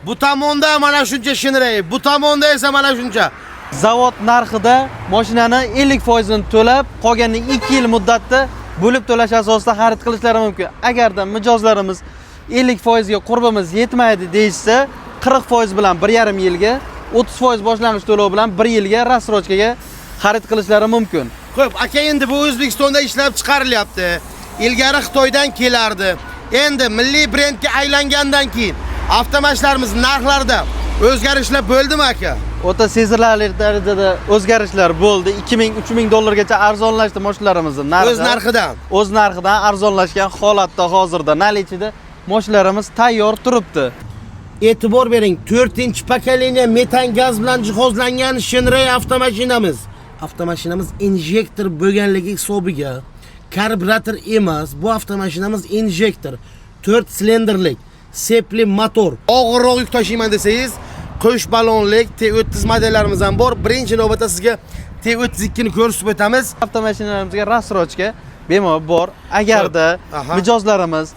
Bu tomonda mana shuncha shinray, bu tomonda esa mana shuncha. Zavod narxida mashinani 50% ni to'lab, qolganini 2 yil muddatda bo'lib to'lash asosida xarid qilishlari mumkin. Agarda mijozlarimiz 50% ga qurbimiz yetmaydi deyishsa, 40% bilan 1,5 yilga, 30% boshlang'ich to'lov bilan 1 yilga rassrochkaga xarid qilishlari mumkin. Xo'p, aka endi bu O'zbekistonda ishlab chiqarilyapti. Ilgari Xitoydan kelardi. Endi milliy brendga aylangandan keyin avtomashinlarimiz narxlarida o'zgarishlar bo'ldimi aka? O'ta sezilarli darajada o'zgarishlar bo'ldi. 2000-3000 dollargacha arzonlashdi mashinalarimizni narxi. O'z narxidan arzonlashgan holatda hozirda наличиda mashinalarimiz tayyor turibdi. E'tibor bering, 4-pokoleniya metan gaz bilan jihozlangan Shinray avtomashinamiz. Avtomashinamiz injektor bo'lganligi hisobiga karburator emas, bu avtomashinamiz injektor, 4 silindrlik, sepli motor. Og'irroq yuk tashiyman desangiz, qo'sh ballonlik T30 modellarimiz ham bor. Birinchi navbatda sizga T32 ni ko'rsatib o'tamiz. Avtomashinalarımizga rassrochka bemalol bor. Agarda mijozlarimiz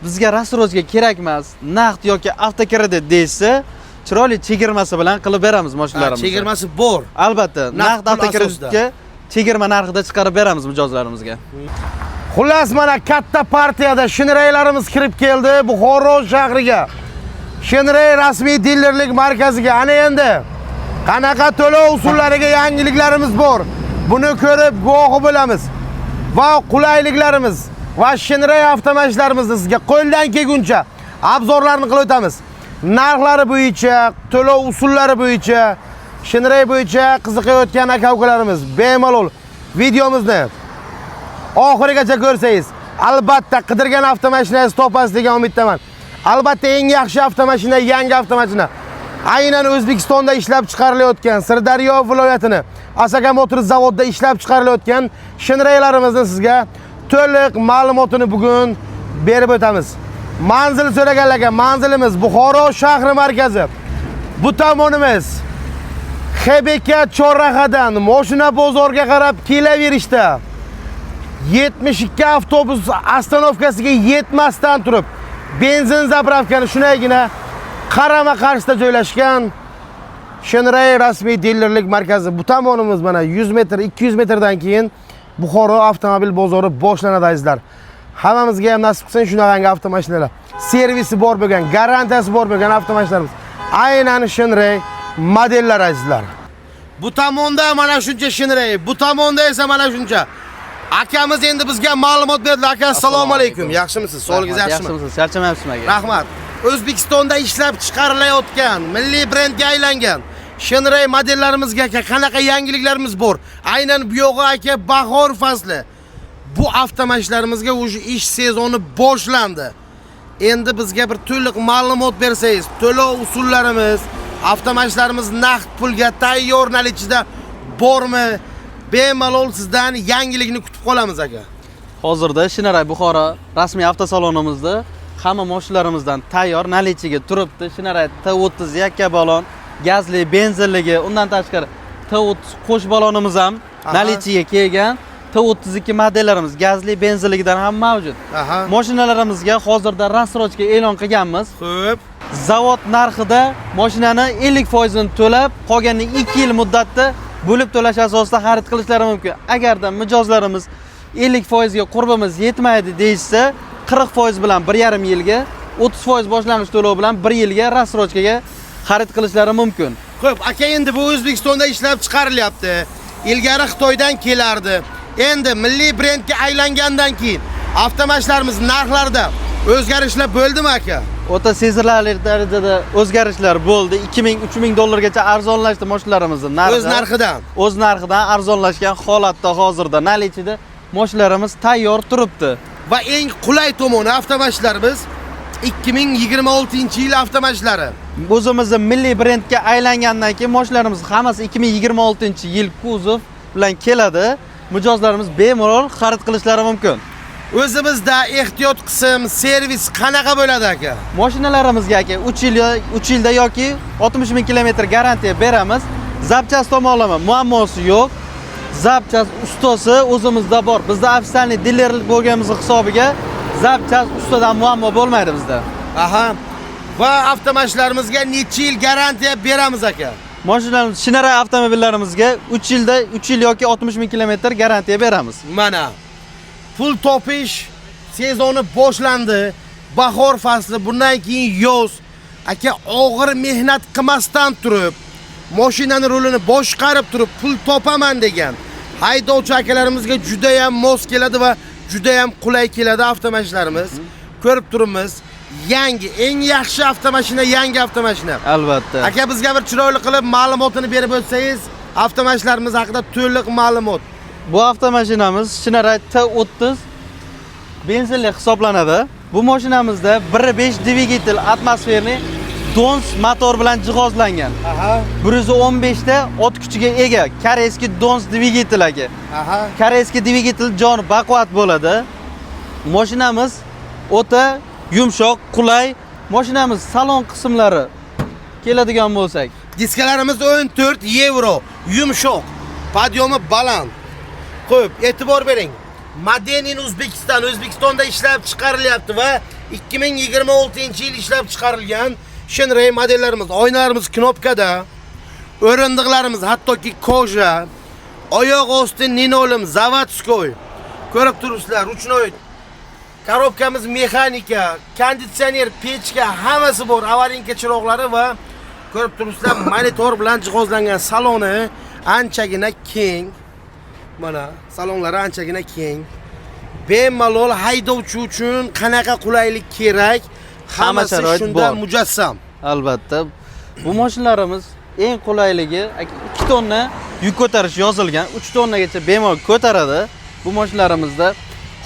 bizga rassrochka kerak emas, naqd yoki avtokredit deysa, chiroyli chegirmasi bilan qilib beramiz mashinalarimizni. Chegirmasi bor. Albatta, naqd avtokreditga chegirma narxida chiqarib beramiz mijozlarimizga. Xullas, mana katta partiyada Shinraylarimiz kirib keldi Buxoro shahriga. Shinray rasmiy dilerlik markaziga. Ana endi qanaqa to'lov usullariga yangiliklarimiz bor. Buni ko'rib guvohi bo'lamiz. Va qulayliklarimiz va Shinray avtomashinlarimizni sizga qo'ldan kelguncha obzorlarni qilib o'tamiz. Narxlari bo'yicha, to'lov usullari bo'yicha, Shinray bo'yicha qiziqayotgan aka-ukalarimiz bemalol videomizni oxirigacha ko'rsangiz, albatta qidirgan avtomashinangizni topasiz degan umiddaman. Albatta eng yaxshi avtomashina, yangi avtomashina. Aynan O'zbekistonda ishlab chiqarilayotgan, Sirdaryo viloyatini Asaka Motors zavodida ishlab chiqarilayotgan Shinraylarimizni sizga to'liq ma'lumotini bugun berib o'tamiz. Manzil so'raganlarga, manzilimiz Buxoro shahri markazi. Bu tomonimiz XBK chorrahadan mashina bozorga qarab kelaverishda 72 avtobus ostanovkasiga yetmasdan turib, benzin zapravkani shunagina qarama-qarshida joylashgan Shinray rasmiy dilerlik markazi. Bu tomonimiz mana 100 metr, 200 metrdan keyin Buxoro avtomobil bozori boshlanadi azizlar. Hammamizga ham nasib qilsin shunaqangi avtomashinalar. Servisi bor bo'lgan, garantiyasi bor bo'lgan avtomashinlarimiz. Aynan Shinray modellar azizlar. Bu tomonda mana shuncha Shinray, bu tomonda esa mana shuncha. Akamiz endi bizga ma'lumot berdi. Aka, assalomu alaykum. Yaxshimisiz? Sog'ligingiz yaxshimi? Yaxshimisiz? Charchamayapsizmi aka? Rahmat. O'zbekistonda ishlab chiqarilayotgan, milliy brendga aylangan Shinray modellarimizga qanaqa yangiliklarimiz bor? Aynan bu yo'g'i aka bahor fasli. Bu avtomashinarimizga o'sha ish sezoni boshlandi. Endi bizga bir to'liq ma'lumot bersangiz, to'lov usullarimiz, avtomashinlarimiz naqd pulga tayyor наличида bormi? Bemalol sizdan yangilikni kutib qolamiz aka. Hozirda Shinray Buxoro rasmiy avtosalonimizda hamma mashinalarimizdan tayyor наличиga turibdi. Shinray T30 yakka balon, gazli, benzinligi, undan tashqari T30 qo'sh balonimiz ham наличиga kelgan. T32 modellarimiz gazli, benzinligidan ham mavjud. Mashinalarimizga hozirda rassrochka e'lon qilganmiz. Xo'p. Zavod narxida mashinani 50% ni to'lab, qolganini 2 yil muddatda bo'lib to'lash asosida xarid qilishlari mumkin. Agarda mijozlarimiz 50% ga qurbimiz yetmaydi deyishsa, 40% bilan 1,5 yilga, 30% boshlang'ich to'lov bilan 1 yilga rassrochkaga xarid qilishlari mumkin. Xo'p, aka endi bu O'zbekistonda ishlab chiqarilyapti. Ilgari Xitoydan kelardi. Endi milliy brendga aylangandan keyin avtomashinlarimiz narxlarida o'zgarishlar bo'ldimi aka? O'ta sezilarli darajada o'zgarishlar bo'ldi. 2000-3000 dollargacha arzonlashdi mashinalarimizning narxi. O'z narxidan arzonlashgan holatda hozirda наличида mashinlarimiz tayyor turibdi. Va eng qulay tomoni avtomashinlarimiz 2026-yil avtomashinalari. O'zimizning milliy brendga aylangandan keyin mashinlarimiz hammasi 2026-yil kuzov bilan keladi. Mijozlarimiz bemalol xarid qilishlari mumkin. O'zimizda ehtiyot qism, servis qanaqa bo'ladi aka? Mashinalarimizga aka 3 yilda yoki 60 ming kilometr garantiya beramiz. Zapchast tomonlama muammosi yo'q. Zapchast ustosi o'zimizda bor. Bizda ofitsialniy dilerlik bo'lganimiz hisobiga zapchast ustadan muammo bo'lmaydi bizda. Va avtomashinalarımizga necha yil garantiya beramiz aka? Mashinalarimiz Shinara avtomobillarimizga 3 yil yoki 60 ming kilometr garantiya beramiz. Mana pul topish sezoni boshlandi. Bahor fasli, bundan keyin yoz. Aka og'ir mehnat qilmasdan turib, mashinaning rulini boshqarib turib pul topaman degan haydovchi akalarimizga juda ham mos keladi va juda ham qulay keladi avtomashinlarimiz. Ko'rib turibmiz. Yangi, eng yaxshi avtomashina, yangi avtomashina. Albatta. Aka bizga bir chiroyli qilib ma'lumotini berib o'tsangiz, avtomashinlarimiz haqida to'liq ma'lumot. Bu avtomashinamiz Shinara T30 benzinli hisoblanadi. Bu mashinamizda 1.5 dvigatel atmosferli Dons motor bilan jihozlangan. Aha. 115 ta ot kuchiga ega koreyskiy Dons dvigatel aka. Aha. Koreyskiy dvigatel jon baquvvat bo'ladi. Mashinamiz o'ta yumshoq, qulay. Mashinamiz salon qismlari keladigan bo'lsak, Diskalarimiz 14 yevro, yumshoq, podyomi baland. Xo'p, e'tibor bering. Made in O'zbekiston, O'zbekistonda ishlab chiqarilyapti va 2026-yil ishlab chiqarilgan Shinray modellarimiz, oynalarimiz knopkada, o'rindiqlarimiz hattoki koja, oyoq osti linoleum, zavodskoy. Ko'rib turibsizlar, ruchnoy. Korobkamiz mexanika, konditsioner, pechka, hammasi bor. Avarinka chiroqlari va ko'rib turibsizlar, monitor bilan jihozlangan saloni anchagina keng. Mana salonlari anchagina keng. Bemalol haydovchi uchun qanaqa qulaylik kerak, hammasi shundan mujassam. Albatta. Bu mashinalarimiz eng qulayligi 2 tonna yuk ko'tarish yozilgan, 3 tonnagacha bemalol ko'taradi. Bu mashinalarimizdda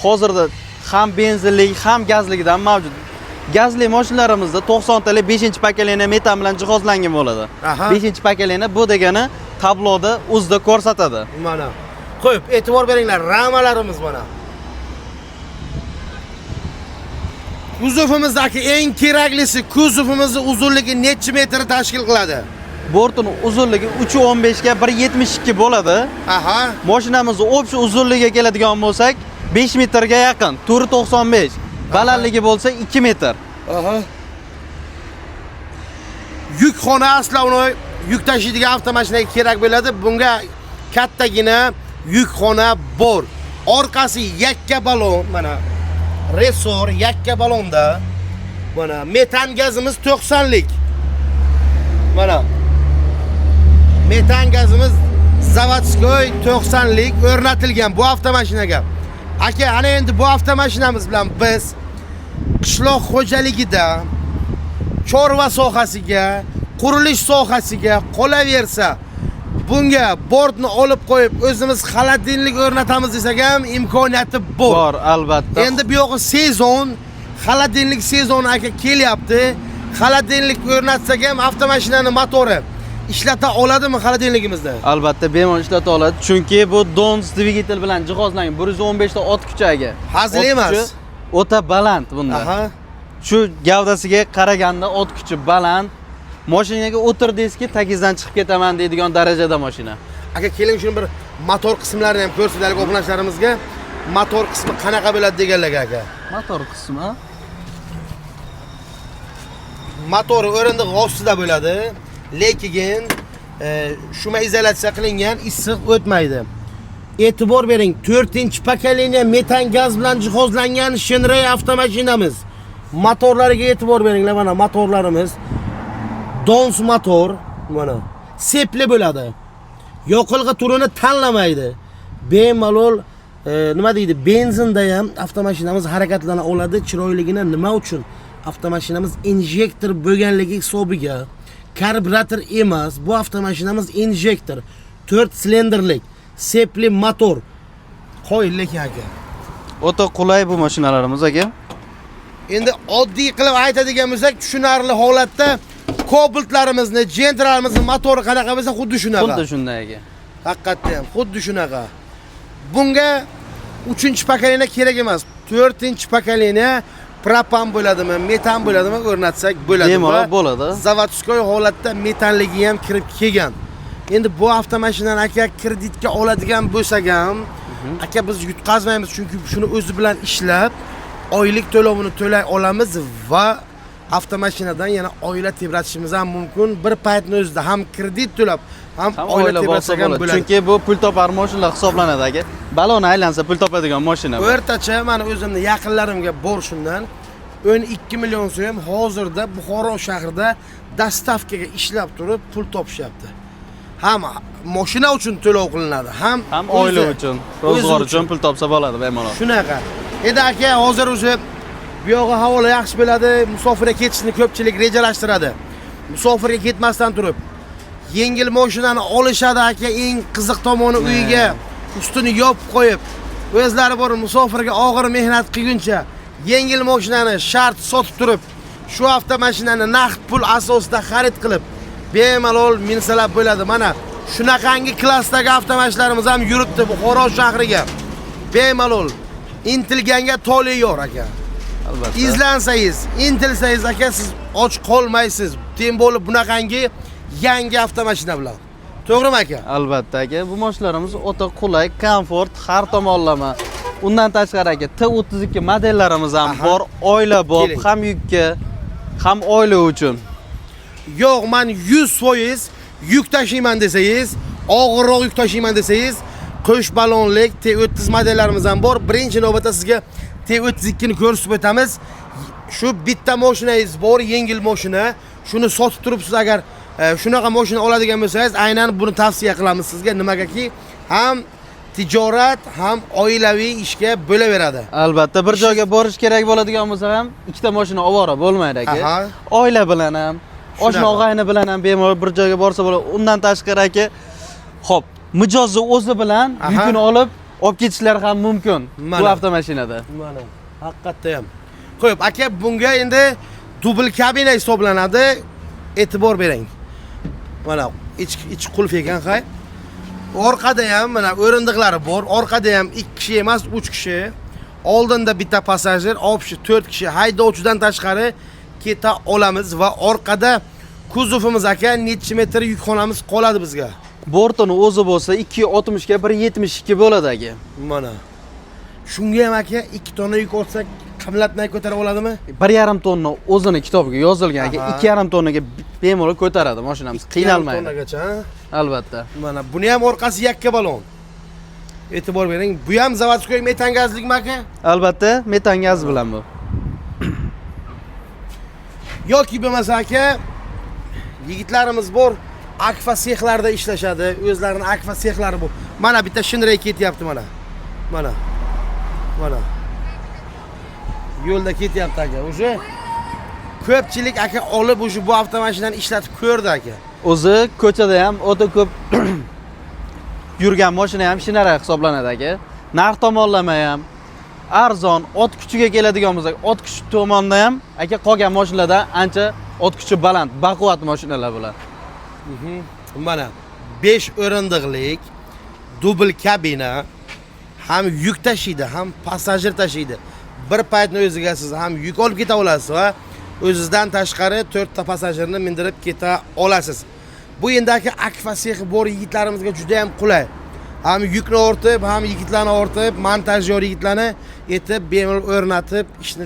hozirda ham benzinli, ham gazligidan mavjud. Gazli mashinalarimizda 90 talik 5-pokoleniya metan bilan jihozlangan bo'ladi. 5-pokoleniya bu degani tabloda o'zida ko'rsatadi. Mana. Qo'yib, e'tibor beringlar, ramalarimiz mana. Kuzovimizdagi eng keraklisi, kuzovimizning uzunligi necha metr tashkil qiladi? Bortining uzunligi 3.15 ga 1.72 bo'ladi. Aha. Mashinamizning o'pshi uzunligiga keladigan bo'lsak, 5 metrga yaqin, turi 95. Balandligi bo'lsa 2 metr. Aha. Yukxona aslovni yuk tashiydigan avtomashinaga kerak bo'ladi. Bunga kattagina yukxona bor. Orqasi yakka balon, mana resor yakka balonda. Mana metan gazimiz 90 lik. Mana metan gazimiz zavodskoy 90 lik o'rnatilgan bu avtomashinaga. Aka, ana endi bu avtomashinamiz bilan biz qishloq xo'jaligida, chorva sohasiga, qurilish sohasiga qolaversa, bunga bortni olib qo'yib o'zimiz xolodilnik o'rnatamiz desak ham imkoniyati bor. Bor, albatta. Endi bu yo'q sezon, xolodilnik sezoni aka kelyapti. Xolodilnik o'rnatsak ham avtomashinaning motori ishlata oladimi xolodilligimizni? Albatta bemalol ishlata oladi, chunki bu Dons dvigatel bilan jihozlangan 115 ta ot kuchagi. Hazil emas. O'ta baland bunda. Aha. Shu gavdasiga qaraganda ot kuchi baland. Mashinaga o'tirdingizki, tagizdan chiqib ketaman deydigan darajada mashina. Aka, keling shuni bir motor qismlarini ham ko'rsataylik o'quvchilarimizga. Motor qismi qanaqa bo'ladi deganlarga aka. Motor qismi motori o'rindiq ostida bo'ladi, lekin shuma izolyatsiya qilingan, issiq o'tmaydi. E'tibor bering, 4-pokoleniya metan gaz bilan jihozlangan Shinray avtomashinamiz. Motorlariga e'tibor beringlar, mana motorlarimiz Dons motor, mana sepli bo'ladi. Yoqilg'i turini tanlamaydi. Bemalol nima deydi, benzinda ham avtomashinamiz harakatlana oladi. Chiroyligini nima uchun? Avtomashinamiz injektor bo'lganligi hisobiga, karburator emas, bu avtomashinamiz injektor, 4 silindrlik, sepli motor. Qo'yillik aka. o'ta qulay bu mashinalarimiz aka. Endi oddiy qilib aytadigan bo'lsak, tushunarli holatda Cobaltlarimizni, Gentralarimizni motori qanaqa bo'lsa, xuddi shunaqa. Xuddi shunday aka. Haqiqatda ham xuddi shunaqa. Bunga 3-pokoleniya kerak emas. 4-pokoleniya propan bo'ladimi, metan bo'ladimi o'rnatsak bo'ladi. Bemalol bo'ladi. Zavodskoy holatda metanligi ham kirib kelgan. Endi bu avtomashinani aka kreditga oladigan bo'lsak ham, aka biz yutqazmaymiz, chunki shuni o'zi bilan ishlab oylik to'lovini to'lay olamiz va avtomashinadan yana oila tebratishimiz ham mumkin. Bir paytning o'zida ham kredit to'lab, ham oila tebratsak ham bo'ladi. Chunki bu pul topar mashinalar hisoblanadi aka. Balon aylansa pul topadigan mashina. O'rtacha men o'zimni yaqinlarimga borishimdan 12 million so'm hozirda Buxoro shahrida dastavkaga ishlab turib pul topishyapti. Ham mashina uchun to'lov qilinadi, ham oila uchun, ro'zg'or uchun pul topsa bo'ladi bemalol. Shunaqa. Endi aka hozir o'zi bu yog'i havola yaxshi bo'ladi, musofirga ketishni ko'pchilik rejalashtiradi. Musofirga ketmasdan turib yengil mashinani olishadi aka, eng qiziq tomoni uyiga ustini yopib qo'yib, o'zlari bor musofirga og'ir mehnat qilguncha yengil mashinani shart sotib turib, shu avtomashinani naqd pul asosida xarid qilib, bemalol minsalar bo'ladi. Mana shunaqangi klassdagi avtomashinlarimiz ham yuribdi Buxoro shahriga. Bemalol intilganga tole yor aka. Albatta. İzlansangiz, intilsangiz aka, siz och qolmaysiz. Tem bo'lib bunaqangi yangi avtomashina bilan. To'g'rimi aka? Albatta aka, bu mashinalarimiz o'ta qulay, komfort, har tomonlama. Undan tashqari aka, T32 modellarimiz ham bor, oila bob, ham yukka, ham oila uchun. Yo'q, men 100% yuk tashiyman desangiz, og'irroq yuk tashiyman desangiz, qo'sh balonlik T30 modellarimiz ham bor. Birinchi navbatda sizga T32 ni ko'rsatib o'tamiz. Shu bitta mashinangiz bor, yengil mashina. Shuni sotib turibsiz agar shunaqa mashina oladigan bo'lsangiz, aynan buni tavsiya qilamiz sizga. Nimagaki, ham tijorat, ham oilaviy ishga bo'laveradi. Albatta, bir joyga borish kerak bo'ladigan bo'lsa ham ikkita mashina ovora bo'lmaydi aka. Oila bilan ham, oshna og'ayni bilan ham bemalol bir joyga borsa bo'ladi. Undan tashqari aka, xo'p, mijozni o'zi bilan yukini olib ketishlar ham mumkin bu avtomashinada. Mana, haqiqatda ham. Qo'yib, aka, bunga endi dubl kabina hisoblanadi. E'tibor bering. Mana ich qulf ekan, hay. Orqada ham mana o'rindiqlari bor. Orqada ham 2 kishi emas, 3 kishi. Oldinda bitta passajir, 4 kishi haydovchidan tashqari keta olamiz va orqada kuzovimiz aka necha metr yukxonamiz qoladi bizga. Bortini o'zi bo'lsa 260 ga 172 bo'ladi aka. Mana. Shunga ham aka 2 tonna yuk olsak qimlatmay ko'tarib oladimi? 1,5 tonna o'zini kitobiga yozilgan aka, 2,5 tonnaga bemalol ko'taradi mashinamiz, qiynalmaydi. 2 tonnagacha. Albatta. Mana buni ham orqasi yakka balon. E'tibor bering. Bu ham zavodskoy metan gazlikmi aka? Albatta, metan gaz bilan bu. Yoki bo'lmasa aka, yigitlarimiz bor, akfa sexlarda ishlashadi. O'zlarining akfa sexlari bu. Mana bitta shinray ketyapti mana. Mana. Mana. Yo'lda ketyapti aka. O'sha ko'pchilik aka olib o'sha bu avtomashinani ishlatib ko'rdi aka. O'zi ko'chada ham o'ta ko'p yurgan mashina ham shinara hisoblanadi aka. Narx tomonlama ham arzon, ot kuchiga keladigan bo'lsak, ot kuchi tomonidan ham aka qolgan mashinalardan ancha ot kuchi baland, baquvvat mashinalar bular. Mana 5 o'rindiqlik dubl kabina, ham yuk tashiydi, ham passajir tashiydi. Bir paytning o'ziga siz ham yuk olib keta olasiz va o'zingizdan tashqari 4 ta passajirni mindirib keta olasiz. Bu endagi akfa sexi bor yigitlarimizga juda ham qulay. Ham yukni ortib, ham yigitlarni ortib, montajyor yigitlarni etib, bemalol o'rnatib, ishni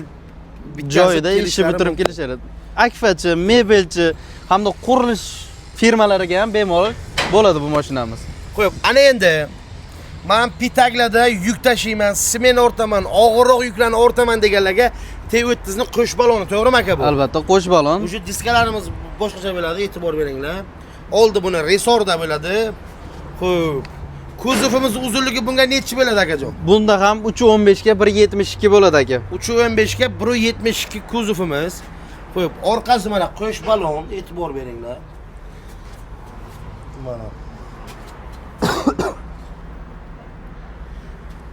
joyida ishni bitirib kelishadi. Akfachi, mebelchi hamda qurilish firmalariga ham bemalol bo'ladi bu mashinamiz. Qo'yib, ana endi men Pitaglarda yuk tashiyman, sement o'rtaman, og'irroq yuklarni o'rtaman deganlarga T30 ni qo'sh baloni, to'g'rimi aka bu? Albatta, qo'sh balon. O'sha diskalarimiz boshqacha bo'ladi, e'tibor beringlar. Oldi buni resorda bo'ladi. Xo'p. Kuzovimiz uzunligi bunga necha bo'ladi akajon? Bunda ham 3.15 ga 1.72 bo'ladi aka. 3.15 ga 1.72 kuzovimiz. Qo'yib, orqasi mana qo'sh balon, e'tibor beringlar. Mana.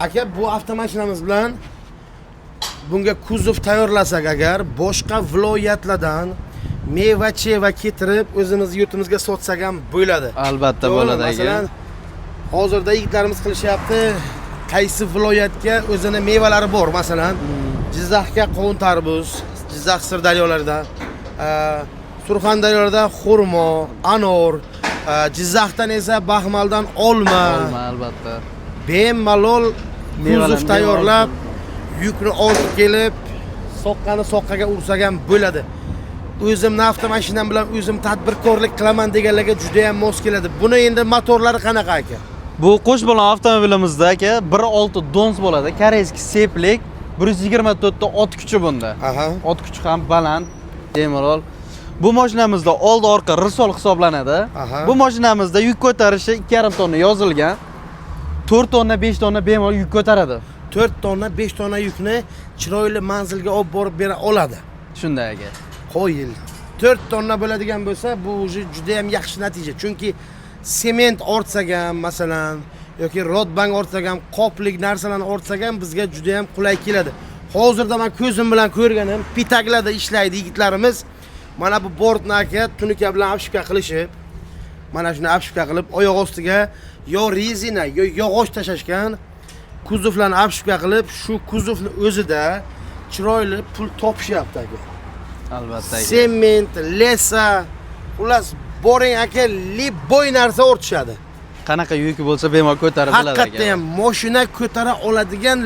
Aka, bu avtomashinamiz bilan bunga kuzov tayyorlasak agar boshqa viloyatlardan meva-cheva keltirib o'zimiz yurtimizga sotsak ham bo'ladi. Albatta bo'ladi aka. Masalan, hozirda yigitlarimiz qilishyapti. Qaysi viloyatga o'zini mevalari bor, masalan, Jizzaxga qovun tarvuz, Jizzax Sirdaryolarida, Surxondaryoda xurmo, anor, Jizzaxdan esa Baxmaldan olma. Olma albatta. Bemalol kuzov tayyorlab, yukni olib kelib, soqqani soqqaga ursak ham bo'ladi. o'zimni avtomashinam bilan o'zim tadbirkorlik qilaman deganlarga juda ham mos keladi. Buni endi motorlari qanaqa aka? Bu qo'sh balon avtomobilimizda aka 1.6 dons bo'ladi. Koreyskiy seplik 124 ta ot kuchi bunda. Aha. Ot kuchi ham baland, bemalol. Bu mashinamizda old orqa risol hisoblanadi. Aha. Bu mashinamizda yuk ko'tarishi 2,5 tonna yozilgan. 4 tonna, 5 tonna bemalol yuk ko'taradi. 4 tonna, 5 tonna yukni chiroyli manzilga olib borib bera oladi. Shunday aka. Qo'yil. 4 tonna bo'ladigan bo'lsa, bu juda ham yaxshi natija. Chunki sement ortsak ham, masalan, yoki rodbang ortsak ham, qoplik narsalarni ortsak ham bizga juda ham qulay keladi. Hozirda men ko'zim bilan ko'rganim, pitaklarda ishlaydi yigitlarimiz. Mana bu bordni aka tunuka bilan apshipka qilishib, mana shuni apshipka qilib, oyoq ostiga yo rezina, yo yog'och tashashgan, kuzovlarni apshipka qilib, shu kuzovni o'zida chiroyli pul topishyapti aka. Albatta aka. Sement, lesa, xullas boring aka, boy narsa o'rtishadi. Qanaqa yuki bo'lsa bemalol ko'tarib biladi aka. Haqiqatda ham mashina ko'tara oladigan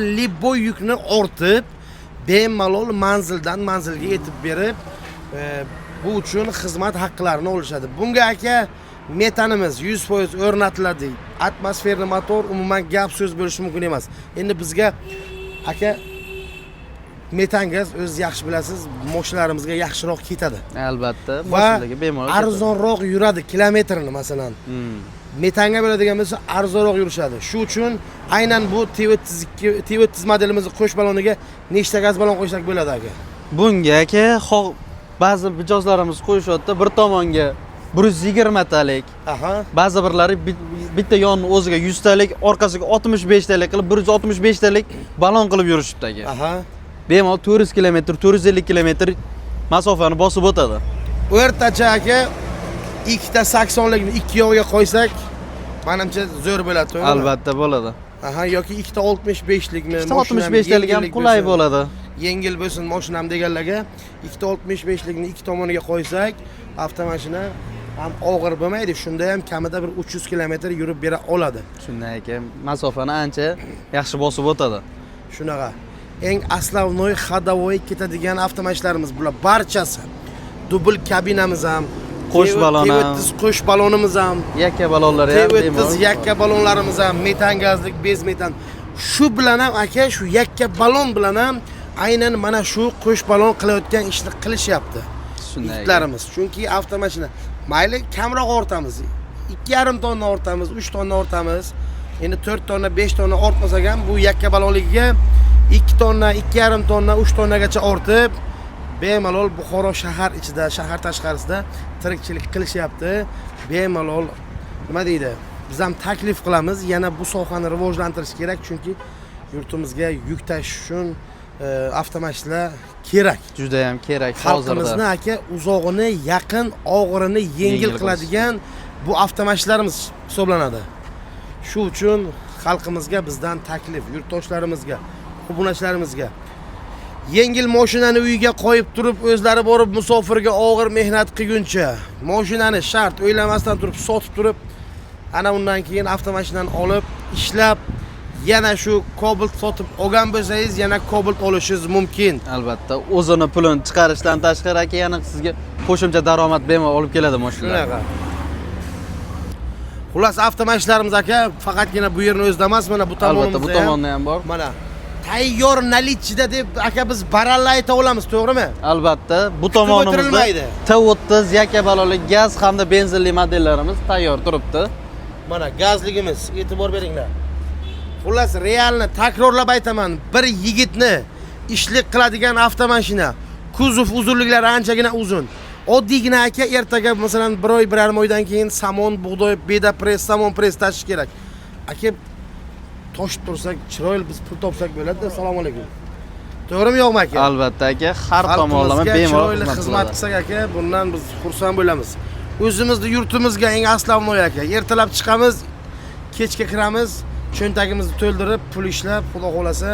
boy yukni ortib, bemalol manzildan manzilga yetib berib, bu uchun xizmat haqqlarini olishadi. Bunga aka metanimiz 100% o'rnatiladi. Atmosferli motor umuman gap so'z bo'lishi mumkin emas. Endi bizga aka metan gaz o'z yaxshi bilasiz, mashinalarimizga yaxshiroq ketadi. Albatta, Va mashinaga bemalol arzonroq yuradi kilometrini masalan. Metanga bo'ladigan bo'lsa arzonroq yurishadi. Shu uchun aynan bu T32 modelimizni qo'sh baloniga nechta gaz balon qo'ysak bo'ladi aka? Bunga aka ba'zi mijozlarimiz qo'yishyapti, bir tomonga 120 talik. Aha. Ba'zi birlari bitta yonni o'ziga 100 talik, orqasiga 65 talik qilib 165 talik balon qilib yurishibdi aka. Aha. Bemalol 400 km, 450 km masofani bosib o'tadi. O'rtacha aka ikkita 80likni ikki yo'g'iga qo'ysak, menimcha zo'r bo'ladi, to'g'rimi? Albatta bo'ladi. Aha, yoki ikkita 65likni, 65 talik ham qulay bo'ladi. Yengil bo'lsin mashinam deganlarga ikkita 65likni ikki tomoniga qo'ysak, avtomashina ham og'ir bo'lmaydi. Shunda ham kamida bir 300 km yurib bera oladi. Shunday ekan, masofani ancha yaxshi bosib o'tadi. Shunaqa. Eng aslavnoy xadavoy ketadigan avtomashinalarimiz bular barchasi. Dubl kabinamiz ham, qo'sh balon ham, qo'sh balonimiz ham, yakka balonlar ham, T32 yakka balonlarimiz ham, metan gazlik, bez metan. Shu bilan ham aka, shu yakka balon bilan ham aynan mana shu qo'sh balon qilayotgan ishni qilishyapti. Shunday. Yigitlarimiz, chunki avtomashina mayli kamroq ortamiz. 2,5 tonna ortamiz, 3 tonna ortamiz. Endi 4 tonna, 5 tonna ortmasak ham bu yakka balonligiga 2 tonna, 2,5 tonna, 3 tonnagacha ortib, bemalol Buxoro shahar ichida, shahar tashqarisida tirikchilik qilishyapti. Bemalol nima deydi? Biz ham taklif qilamiz, yana bu sohani rivojlantirish kerak, chunki yurtimizga yuk tashish uchun avtomashinalar kerak. Juda ham kerak hozirda. Xalqimizni aka uzog'ini, yaqin, og'irini yengil qiladigan bu avtomashinalarimiz hisoblanadi. Shu uchun xalqimizga bizdan taklif, yurtdoshlarimizga, obunachilarimizga yengil mashinani uyiga qo'yib turib, o'zlari borib musofirga og'ir mehnat qilguncha, mashinani shart o'ylamasdan turib sotib turib, ana undan keyin avtomashinani olib, ishlab, yana shu Cobalt sotib olgan bo'lsangiz, yana Cobalt olishingiz mumkin. Albatta, o'zini pulini chiqarishdan tashqari aka yana sizga qo'shimcha daromad bemalol olib keladi mashinalar. Shunaqa. Xullas avtomashinlarimiz aka faqatgina bu yerni o'zida emas, mana bu tomonimizda. Albatta, bu tomonda ham bor. Mana tayyor nalitchida deb aka biz baralla ayta olamiz, to'g'rimi? Albatta, bu tomonimizda T30 yakka balonli gaz hamda benzinli modellarimiz tayyor turibdi. Mana gazligimiz, e'tibor beringlar. Xullas realni takrorlab aytaman, bir yigitni ishlik qiladigan avtomashina, kuzov uzunliklari anchagina uzun. Oddiygina aka ertaga masalan 1 oy, 1,5 oydan keyin samon, bug'doy, beda press, samon press tashish kerak. Aka toshib tursak, chiroyli biz pul topsak bo'ladi. Assalomu alaykum. To'g'rimi yo'qmi aka? Albatta aka, har tomonlama bemalol xizmat qilsak aka, bundan biz xursand bo'lamiz. O'zimizni yurtimizga eng aslavnoy aka. Ertalab chiqamiz, kechga kiramiz, cho'ntagimizni to'ldirib, pul ishlab, xudo xolasa,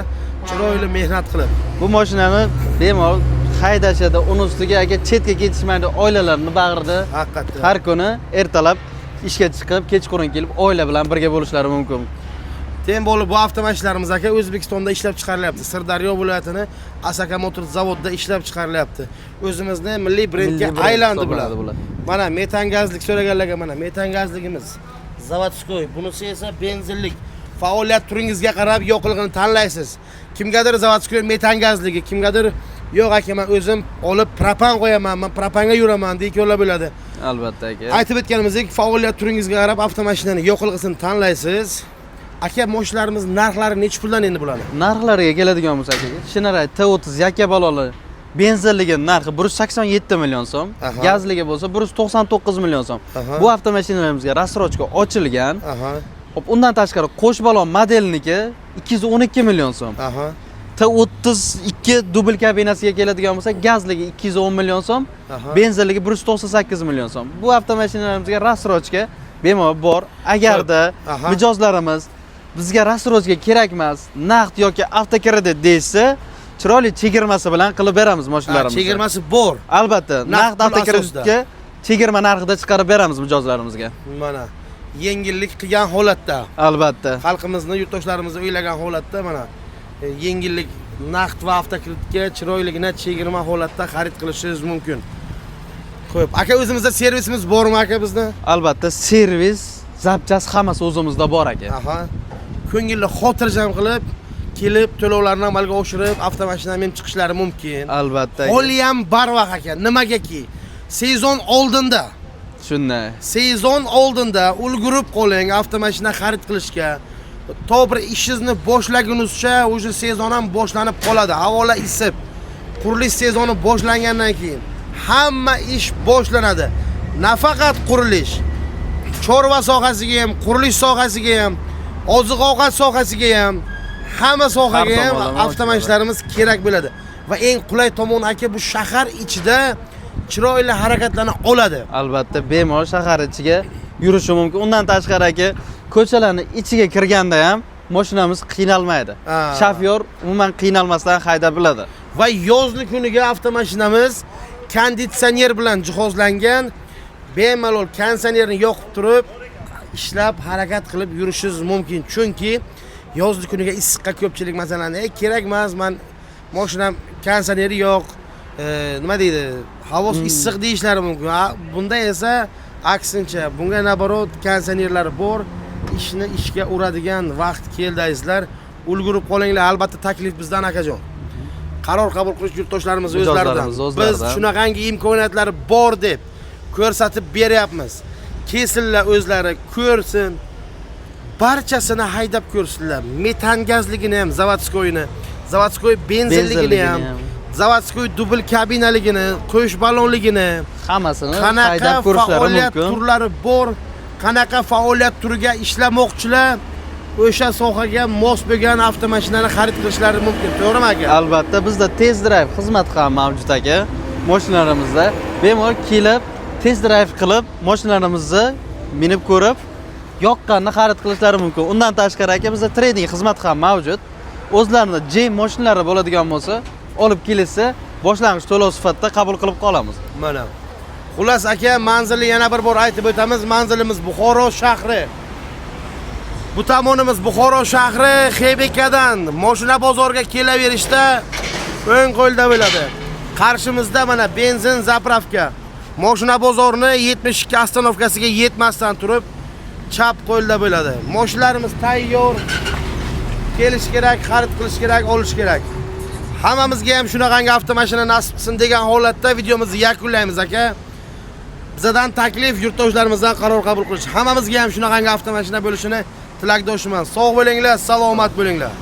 chiroyli mehnat qilib. Bu mashinani bemalol haydashadi, uni ustiga aka chetga ketishmaydi, oilalarni bag'rida. Haqiqatdan. Har kuni ertalab ishga chiqib, kechqurun kelib oila bilan birga bo'lishlari mumkin. Tem bo'lib bu avtomashinlarimiz aka O'zbekistonda ishlab chiqarilyapti. Sirdaryo viloyatini Asaka Motors zavodida ishlab chiqarilyapti. O'zimizni milliy brendga aylandi bular. Mana metan gazlik so'raganlarga mana metan gazligimiz. Zavodskoy, bunisi esa benzinlik. Faoliyat turingizga qarab yoqilg'ini tanlaysiz. Kimgadir zavodskoy metan gazligi, kimgadir yo'q aka men o'zim olib propan qo'yaman, men propanga yuraman deyotganlar bo'ladi. Albatta aka. Aytib o'tganimizdek, faoliyat turingizga qarab avtomashinani yoqilg'isini tanlaysiz. Aka, mashinalarimiz narxlari necha puldan endi bularni? Narxlariga keladigan bo'lsak, Shinaray T30 yakka baloli benzinligi narxi 187 million so'm, Aha. gazligi bo'lsa 199 million so'm. Aha. Bu avtomashinalarımizga rassrochka ochilgan. Aha. Hop, undan tashqari qo'sh balon modelniki 212 million so'm. Aha. T32 dubl kabinasiga keladigan bo'lsa, gazligi 210 million so'm, Aha. benzinligi 198 million so'm. Bu avtomashinalarımizga rassrochka bemalol bor. Agarda Aha. mijozlarimiz bizga rassrochka kerak emas, naqd yoki avtokredit deysa, chiroyli chegirmasi bilan qilib beramiz mashinlarimizni. Chegirmasi bor. Albatta, naqd pul avtokreditga chegirma narxida chiqarib beramiz mijozlarimizga. Mana yengillik qilgan holatda, Albatta. xalqimizni, yurtdoshlarimizni o'ylagan holatda mana yengillik naqd va avtokreditga chiroyligina chegirma holatda xarid qilishingiz mumkin. Xo'p, aka o'zimizda servisimiz bormi aka bizni? Albatta, servis, zapchast hammasi o'zimizda bor aka. Aha. Ko'ngilli xotirjam qilib kelib to'lovlarni amalga oshirib avtomashina men chiqishlari mumkin. Albatta. Holi ham barvaqt aka. Nimagaki? Sezon oldinda. Shunday. Sezon oldinda ulgurib qoling avtomashina xarid qilishga. To'g'ri ishingizni boshlagunizcha o'sha sezon ham boshlanib qoladi. Havola isib. Qurilish sezoni boshlangandan keyin hamma ish boshlanadi. Nafaqat qurilish, chorva sohasiga ham, qurilish sohasiga ham, oziq-ovqat sohasiga ham, hamma sohaga ham avtomashinlarimiz kerak bo'ladi. Va eng qulay tomoni aka bu shahar ichida chiroyli harakatlana oladi. Albatta, bemalol shahar ichiga yurishi mumkin. Undan tashqari aka, ko'chalarning ichiga kirganda ham mashinamiz qiynalmaydi. Shofyor umuman qiynalmasdan haydab biladi. Va yozli kuniga avtomashinamiz konditsioner bilan jihozlangan. Bemalol konditsionerni yoqib turib, ishlab, harakat qilib yurishingiz mumkin. Chunki yozli kuniga issiqqa ko'pchilik masalan, kerak emas, men mashinam konditsioneri yo'q, nima deydi, havo issiq deyishlari mumkin. Bunda esa aksincha, bunga naborot konditsionerlari bor, ishni ishga uradigan vaqt keldingizlar, ulgurib qolinglar. Albatta taklif bizdan akajon. Qaror qabul qilish yurtdoshlarimiz o'zlaridan. Biz shunaqangi imkoniyatlari bor deb ko'rsatib beryapmiz. Kesinlar o'zlari ko'rsin. Barchasini haydab ko'rsinlar. Metan gazligini ham, zavodskoyni, zavodskoy benzinligini ham, zavodskoy dubl kabinaligini, qo'sh balonligini, hammasini qanaqa haydab ko'rishlari faoliyat mumkin. turlari bor, qanaqa faoliyat turiga ishlamoqchilar, o'sha sohaga mos bo'lgan avtomashinani xarid qilishlari mumkin. To'g'rimi aka? Albatta, bizda test drive xizmati ham mavjud aka. Mashinalarimizda bemalol kelib, test drive qilib, mashinlarimizni minib ko'rib, yoqqanini xarid qilishlari mumkin. Undan tashqari aka, bizda trading xizmati ham mavjud. O'zlarining jam mashinalari bo'ladigan bo'lsa, olib kelsa, boshlang'ich to'lov sifatida qabul qilib qolamiz. Mana. Xullas aka, manzilni yana bir bor aytib o'tamiz. Manzilimiz Buxoro shahri. Bu tomonimiz Buxoro shahri, Xebekadan mashina bozoriga kelaverishda o'ng qo'lda bo'ladi. Qarshimizda mana benzin zapravka. Mashina bozorini 72 ostanovkasiga yetmasdan turib chap qo'lda bo'ladi. Mashinalarimiz tayyor. Kelish kerak, xarid qilish kerak, olish kerak. Hammamizga ham shunaqangi avtomashina nasib qilsin degan holatda videomizni yakunlaymiz aka. Bizdan taklif yurtdoshlarimizdan qaror qabul qilish. Hammamizga ham shunaqangi avtomashina bo'lishini tilakdoshiman. Sog' bo'linglar, salomat bo'linglar.